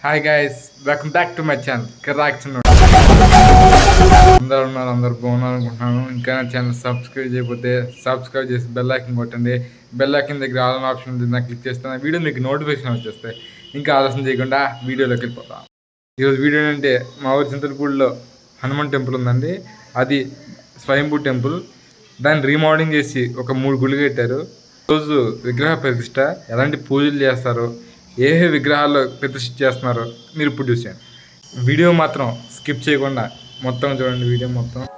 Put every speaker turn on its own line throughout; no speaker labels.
Hi guys, welcome back to my channel కిరాక్షన్. అందరూ ఉన్నారు, అందరు బాగున్నారు అనుకుంటున్నాను. ఇంకా నా ఛానల్ సబ్స్క్రైబ్ చేయకపోతే సబ్స్క్రైబ్ చేసి బెల్ ఐకన్ కొట్టండి. బెల్ ఐకన్ దగ్గర ఆల్ ఆప్షన్ ఉంది, నాకు క్లిక్ చేస్తాను. వీడియో మీకు నోటిఫికేషన్ వచ్చేస్తాయి. ఇంకా ఆలస్యం చేయకుండా వీడియోలోకి వెళ్ళిపోతాం. ఈరోజు వీడియో ఏంటంటే మా ఊరి చింతలపూడిలో హనుమాన్ టెంపుల్ ఉందండి. అది స్వయంభూ టెంపుల్. దాన్ని రీమోడలింగ్ చేసి ఒక 3 గుళ్ళు కట్టారు. రోజు విగ్రహ ప్రతిష్ట, ఎలాంటి పూజలు చేస్తారు, ఏ విగ్రహాల్లో ప్రతిష్ఠ చేస్తున్నారో మీరు ఇప్పుడు చూసాను. వీడియో మాత్రం స్కిప్ చేయకుండా మొత్తం చూడండి. వీడియో మొత్తం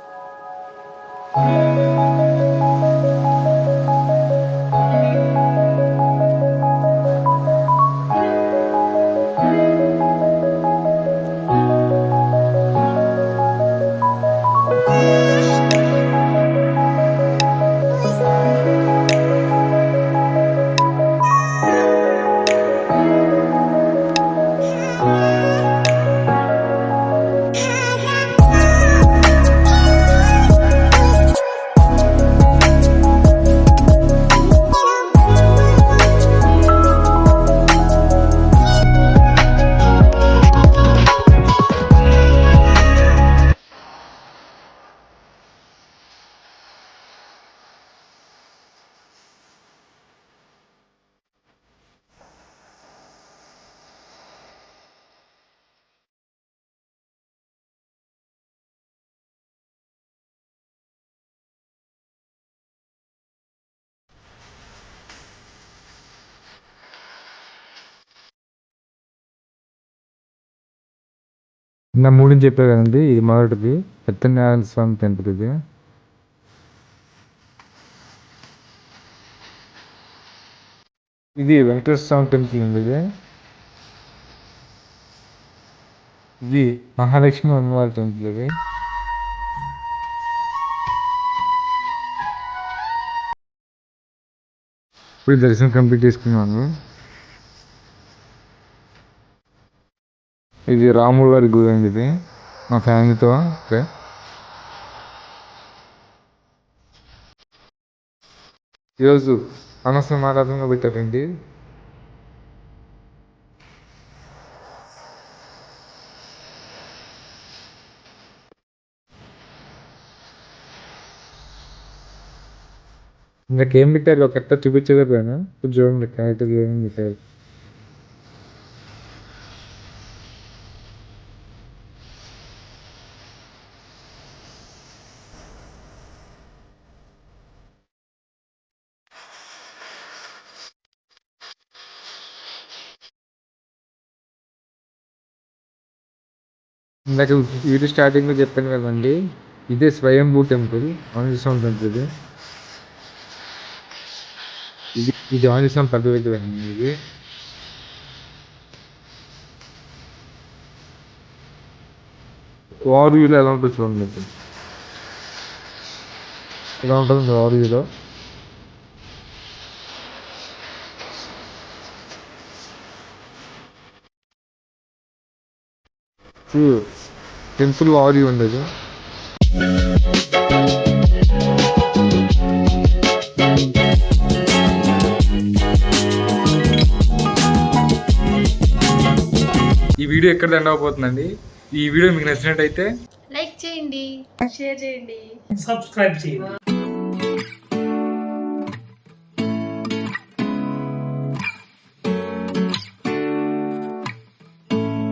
నా మూడుని చెప్పే కదండి. ఇది మొదటిది సత్యనారాయణ స్వామి టెంపుల్. ఇది వెంకటేశ్వర స్వామి టెంపుల్ అండి. ఇది మహాలక్ష్మి అమ్మవారి టెంపుల్. ఇప్పుడు దర్శనం కంప్లీట్ చేసుకున్నాను. ఇది రాముల వారి గుడి అండి. ఇది మా ఫ్యామిలీతో ఈరోజు అనవసరం ఆరాధనగా పెట్టారండి. ఇంకేం పెట్టారు కరెక్ట్గా చూపించలేకపోయాను. చూడండి కరెక్ట్గా ఏం పెట్టారు. ఇందాక వీడియో స్టార్టింగ్లో చెప్పాను కదండి, ఇదే స్వయంభూ టెంపుల్, ఆంజనేయ స్వామి టెంపుల్. ఇది ఆంజనేయ స్వామి పెద్ద విగ్రహం. ఇది వారులో ఎలా ఉంటుంది చూడండి. ఎలా ఉంటుంది వారులో. టెంపుల్ వారి ఉండదు. ఈ వీడియో ఎక్కడ ఎండ్ అవబోతుందండి. ఈ వీడియో మీకు నచ్చినట్టయితే
లైక్ చేయండి, షేర్ చేయండి,
సబ్స్క్రైబ్ చేయండి.